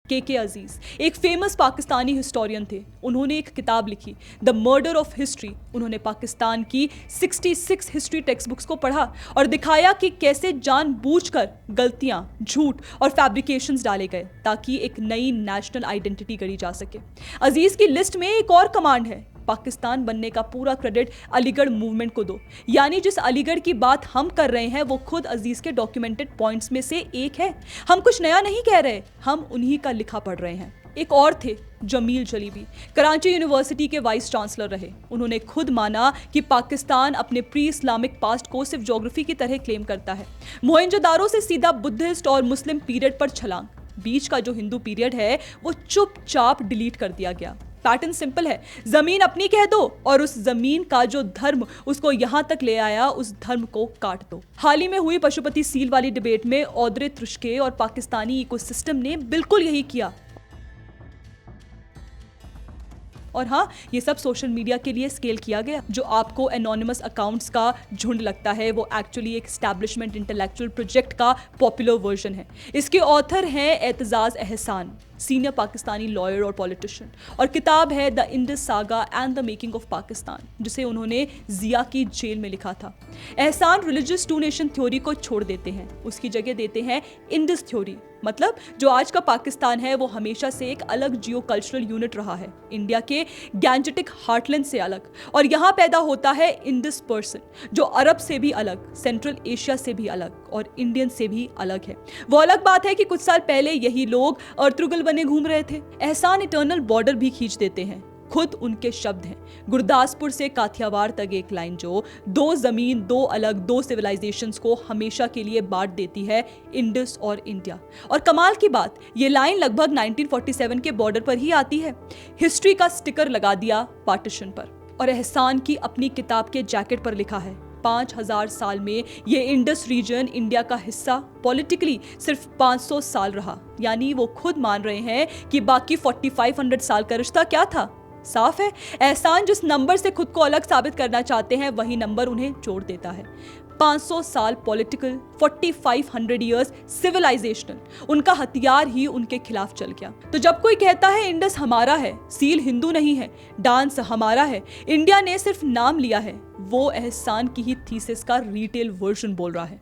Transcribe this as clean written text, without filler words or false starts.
के अजीज एक famous Pakistani historian थे। उन्होंने एक किताब लिखी, द मर्डर ऑफ हिस्ट्री। उन्होंने पाकिस्तान की 66 हिस्ट्री टेक्स्ट बुक्स को पढ़ा और दिखाया कि कैसे जानबूझकर गलतियां, झूठ और फैब्रिकेशंस डाले गए ताकि एक नई नेशनल आइडेंटिटी गढ़ी जा सके। अजीज की लिस्ट में एक और कमांड है, पाकिस्तान बनने का पूरा क्रेडिट अलीगढ़ मूवमेंट को दो। यानी जिस अलीगढ़ की बात हम कर रहे हैं वो खुद अजीज के डॉक्यूमेंटेड पॉइंट्स में से एक है। हम कुछ नया नहीं कह रहे, हम उन्हीं का लिखा पढ़ रहे हैं। एक और थे जमील जलीबी, कराची यूनिवर्सिटी के वाइस चांसलर रहे। उन्होंने खुद माना कि पाकिस्तान अपने प्री इस्लामिक पास्ट को सिर्फ ज्योग्राफी की तरह क्लेम करता है। मोहनजोदारो से सीधा बुद्धिस्ट और मुस्लिम पीरियड पर छलांग, बीच का जो हिंदू पीरियड है वो चुपचाप डिलीट कर दिया गया। पैटर्न सिंपल है, जमीन अपनी कह दो और उस जमीन का जो धर्म उसको यहां तक ले आया उस धर्म को काट दो। हाल ही में हुई पशुपति सील वाली डिबेट में औदरे तुर्शके और पाकिस्तानी इकोसिस्टम ने बिल्कुल यही किया। और हाँ, ये सब सोशल मीडिया के लिए स्केल किया गया। जो आपको एनोनिमस अकाउंट्स का झुंड लगता है वो एक्चुअली एक एस्टैब्लिशमेंट इंटेलेक्चुअल प्रोजेक्ट का पॉपुलर वर्जन है। इसके ऑथर हैं एतजाज एहसान, सीनियर पाकिस्तानी लॉयर और पॉलिटिशियन, और किताब है the Indus saga and the making of Pakistan, जिसे उन्होंने जिया की जेल में लिखा था। एहसान रिलीजियस टू नेशन थ्योरी को छोड़ देते हैं, उसकी जगह देते हैं इंडस थ्योरी। मतलब जो आज का पाकिस्तान है वो हमेशा से एक अलग जियो कल्चरल यूनिट रहा है, इंडिया के गैंजेटिक हार्टलैंड से अलग। और यहाँ पैदा होता है इंडस पर्सन, जो अरब से भी अलग, सेंट्रल एशिया से भी अलग और इंडियन से भी अलग है। वो अलग बात है कि कुछ साल पहले यही लोग अर्तुगरुल बने घूम रहे थे। एहसान इटर्नल बॉर्डर भी खींच देते हैं, खुद उनके शब्द हैं। गुरदासपुर से काठियावाड़ तक एक लाइन जो दो जमीन, दो अलग, दो सिविलाइजेशंस को हमेशा के लिए बांट देती है, इंडस और इंडिया। और कमाल की बात, ये लाइन लगभग 1947 के बॉर्डर पर ही आती है। हिस्ट्री का स्टिकर लगा दिया पार्टीशन पर। और एहसान की अपनी किताब के जैकेट पर लिखा है 5000 साल में ये इंडस रीजन इंडिया का हिस्सा पॉलिटिकली सिर्फ 500 साल रहा। यानी वो खुद मान रहे हैं कि बाकी 4500 साल का रिश्ता क्या था। साफ है, एहसान जिस नंबर से खुद को अलग साबित करना चाहते हैं वही नंबर उन्हें जोड़ देता है। 500 साल पॉलिटिकल, 4500 इयर्स सिविलाइजेशनल, उनका हथियार ही उनके खिलाफ चल गया। तो जब कोई कहता है इंडस हमारा है, सील हिंदू नहीं है, डांस हमारा है, इंडिया ने सिर्फ नाम लिया है, वो एहसान की ही थीसिस का रिटेल वर्जन बोल रहा है।